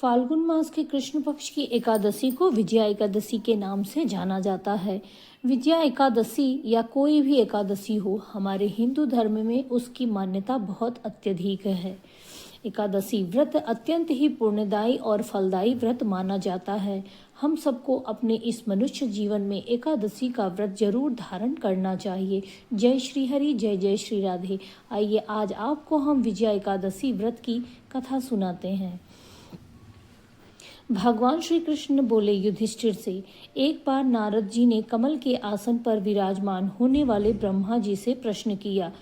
फाल्गुन मास के कृष्ण पक्ष की एकादशी को विजया एकादशी के नाम से जाना जाता है। विजया एकादशी या कोई भी एकादशी हो, हमारे हिंदू धर्म में उसकी मान्यता बहुत अत्यधिक है। एकादशी व्रत अत्यंत ही पुण्यदायी और फलदायी व्रत माना जाता है। हम सबको अपने इस मनुष्य जीवन में एकादशी का व्रत जरूर धारण करना चाहिए। जय श्री हरि, जय जय श्री राधे। आइए आज आपको हम विजया एकादशी व्रत की कथा सुनाते हैं। भगवान श्री कृष्ण बोले युधिष्ठिर से, एक बार नारद जी ने कमल के आसन पर विराजमान होने वाले ब्रह्मा जी से प्रश्न किया,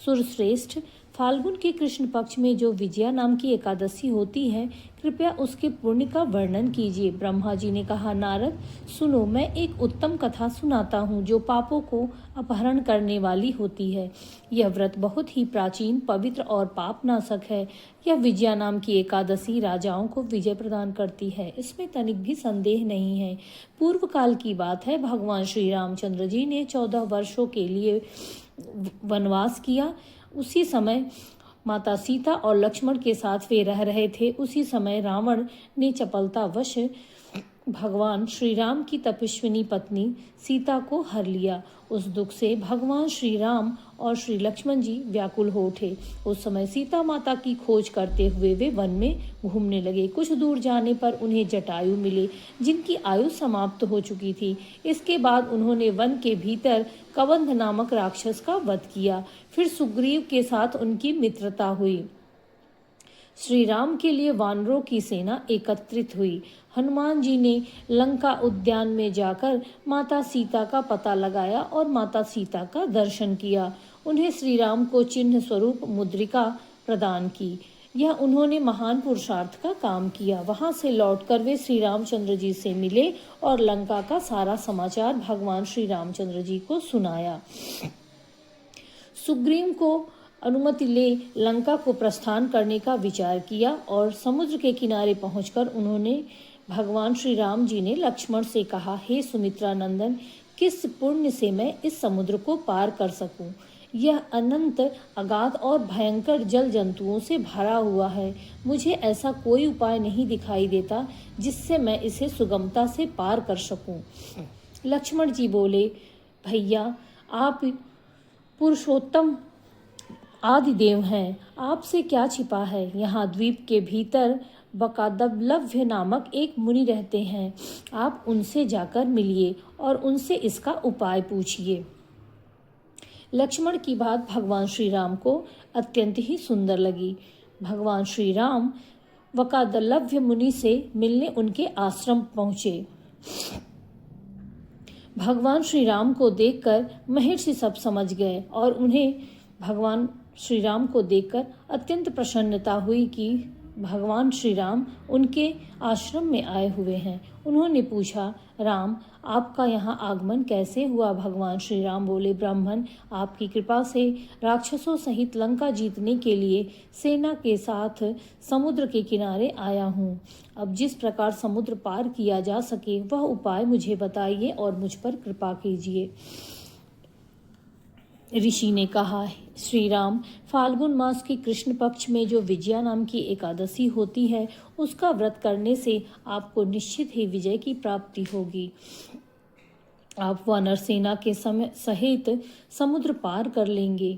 सुरश्रेष्ठ, फाल्गुन के कृष्ण पक्ष में जो विजया नाम की एकादशी होती है, कृपया उसके पुण्य का वर्णन कीजिए। ब्रह्मा जी ने कहा, नारद सुनो, मैं एक उत्तम कथा सुनाता हूँ जो पापों को अपहरण करने वाली होती है। यह व्रत बहुत ही प्राचीन, पवित्र और पापनाशक है। यह विजया नाम की एकादशी राजाओं को विजय प्रदान करती है, इसमें तनिक भी संदेह नहीं है। पूर्व काल की बात है, भगवान श्री रामचंद्र जी ने 14 वर्षों के लिए वनवास किया। उसी समय माता सीता और लक्ष्मण के साथ वे रह रहे थे। उसी समय रावण ने चपलतावश भगवान श्री राम की तपस्विनी पत्नी सीता को हर लिया। उस दुख से भगवान श्री राम और श्री लक्ष्मण जी व्याकुल हो उठे। उस समय सीता माता की खोज करते हुए वे वन में घूमने लगे। कुछ दूर जाने पर उन्हें जटायु मिले, जिनकी आयु समाप्त हो चुकी थी। इसके बाद उन्होंने वन के भीतर कबंध नामक राक्षस का वध किया। फिर सुग्रीव के साथ उनकी मित्रता हुई। श्री राम के लिए वानरों की सेना एकत्रित हुई। हनुमान जी ने लंका उद्यान में जाकर माता सीता का पता लगाया और माता सीता का दर्शन किया। उन्हें श्री राम को चिन्ह स्वरूप मुद्रिका प्रदान की। यह उन्होंने महान पुरुषार्थ का काम किया। वहां से लौटकर वे श्री रामचंद्र जी से मिले और लंका का सारा समाचार भगवान श्री रामचंद्र जी को सुनाया। सुग्रीव को अनुमति ले लंका को प्रस्थान करने का विचार किया और समुद्र के किनारे पहुंचकर उन्होंने भगवान श्री राम जी ने लक्ष्मण से कहा, हे सुमित्रा नंदन, किस पुण्य से मैं इस समुद्र को पार कर सकूं? यह अनंत, अगाध और भयंकर जल जंतुओं से भरा हुआ है। मुझे ऐसा कोई उपाय नहीं दिखाई देता जिससे मैं इसे सुगमता से पार कर सकूं। लक्ष्मण जी बोले, भैया, आप पुरुषोत्तम आदिदेव हैं, आपसे क्या छिपा है। यहाँ द्वीप के भीतर बकादबलव्य नामक एक मुनि रहते हैं। आप उनसे जाकर मिलिए और उनसे इसका उपाय पूछिए। लक्ष्मण की बात भगवान श्री राम को अत्यंत ही सुंदर लगी। भगवान श्री राम वकादलव्य मुनि से मिलने उनके आश्रम पहुंचे। भगवान श्री राम को देखकर महर्षि सब समझ गए और उन्हें भगवान श्री राम को देखकर अत्यंत प्रसन्नता हुई कि भगवान श्री राम उनके आश्रम में आए हुए हैं। उन्होंने पूछा, राम, आपका यहाँ आगमन कैसे हुआ? भगवान श्री राम बोले, ब्राह्मण, आपकी कृपा से राक्षसों सहित लंका जीतने के लिए सेना के साथ समुद्र के किनारे आया हूँ। अब जिस प्रकार समुद्र पार किया जा सके वह उपाय मुझे बताइए और मुझ पर कृपा कीजिए। ऋषि ने कहा, श्री राम, फाल्गुन मास के कृष्ण पक्ष में जो विजया नाम की एकादशी होती है, उसका व्रत करने से आपको निश्चित ही विजय की प्राप्ति होगी। आप वानर सेना के समय सहित समुद्र पार कर लेंगे।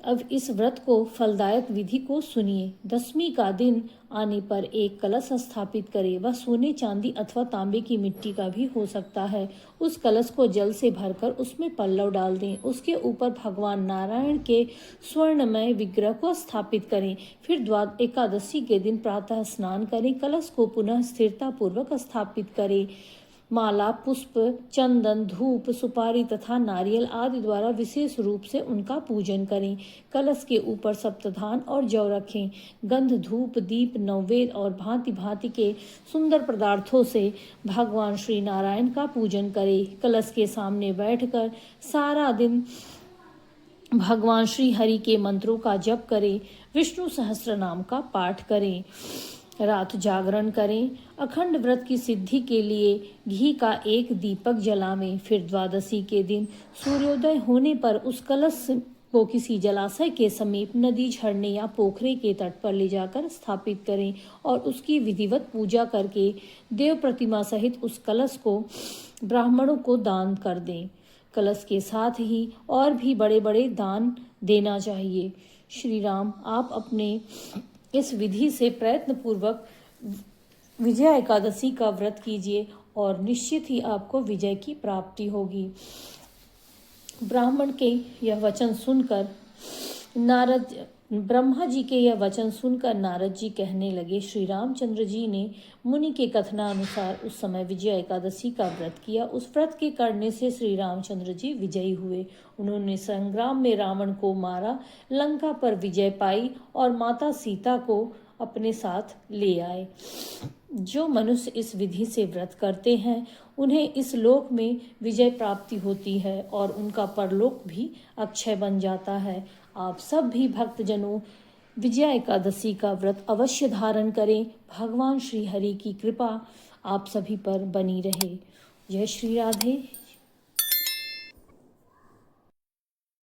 अब इस व्रत को फलदायक विधि को सुनिए। 10वीं का दिन आने पर एक कलश स्थापित करें। वह सोने, चांदी अथवा तांबे की मिट्टी का भी हो सकता है। उस कलश को जल से भरकर उसमें पल्लव डाल दें। उसके ऊपर भगवान नारायण के स्वर्णमय विग्रह को स्थापित करें। फिर एकादशी के दिन प्रातः स्नान करें। कलश को पुनः स्थिरता पूर्वक स्थापित करें। माला, पुष्प, चंदन, धूप, सुपारी तथा नारियल आदि द्वारा विशेष रूप से उनका पूजन करें। कलश के ऊपर सप्तधान और जौ रखें। गंध, धूप, दीप, नैवेद्य और भांति भांति के सुंदर पदार्थों से भगवान श्री नारायण का पूजन करें। कलश के सामने बैठकर सारा दिन भगवान श्री हरि के मंत्रों का जप करें। विष्णु सहस्त्र नाम का पाठ करें। रात जागरण करें। अखंड व्रत की सिद्धि के लिए घी का एक दीपक जलावें। फिर द्वादशी के दिन सूर्योदय होने पर उस कलश को किसी जलाशय के समीप, नदी, झरने या पोखरे के तट पर ले जाकर स्थापित करें और उसकी विधिवत पूजा करके देव प्रतिमा सहित उस कलश को ब्राह्मणों को दान कर दें। कलश के साथ ही और भी बड़े बड़े दान देना चाहिए। श्री राम, आप अपने इस विधि से प्रयत्न पूर्वक विजया एकादशी का व्रत कीजिए और निश्चित ही आपको विजय की प्राप्ति होगी। ब्रह्मा जी के यह वचन सुनकर नारद जी कहने लगे, श्री रामचंद्र जी ने मुनि के कथनानुसार उस समय विजया एकादशी का व्रत किया। उस व्रत के करने से श्री रामचंद्र जी विजयी हुए। उन्होंने संग्राम में रावण को मारा, लंका पर विजय पाई और माता सीता को अपने साथ ले आए। जो मनुष्य इस विधि से व्रत करते हैं उन्हें इस लोक में विजय प्राप्ति होती है और उनका परलोक भी अक्षय बन जाता है। आप सब भी भक्तजनों विजया एकादशी का व्रत अवश्य धारण करें। भगवान श्री हरि की कृपा आप सभी पर बनी रहे। जय श्री राधे।